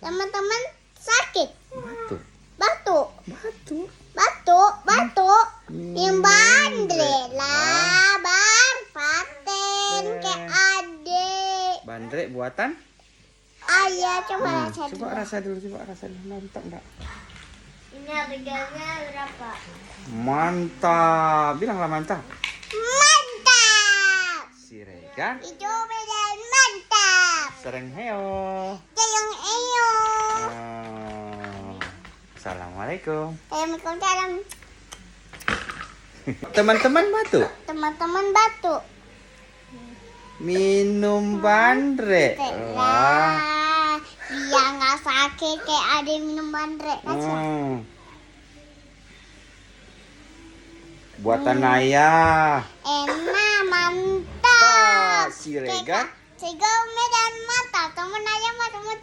Teman-teman sakit. Batuk. Batuk. Yang bandre lah, ban paten ke adik. Bandrek buatan? Ayah coba rasa dulu. Coba rasa dulu. Mantap enggak? Ini harganya berapa? Mantap. Bilanglah mantap. Mantap. Siregar. Itu benar mantap. Sereng heo. Jayong eyo. Assalamualaikum. Waalaikumsalam. Teman-teman batuk. Teman-teman batuk. Minum bandrek. Wah. Biar nggak sakit kayak ada minum bandrek. Buatan ayah. Enak, mantap. Siregar. Siregar medan mantap. Temen ayah mah temen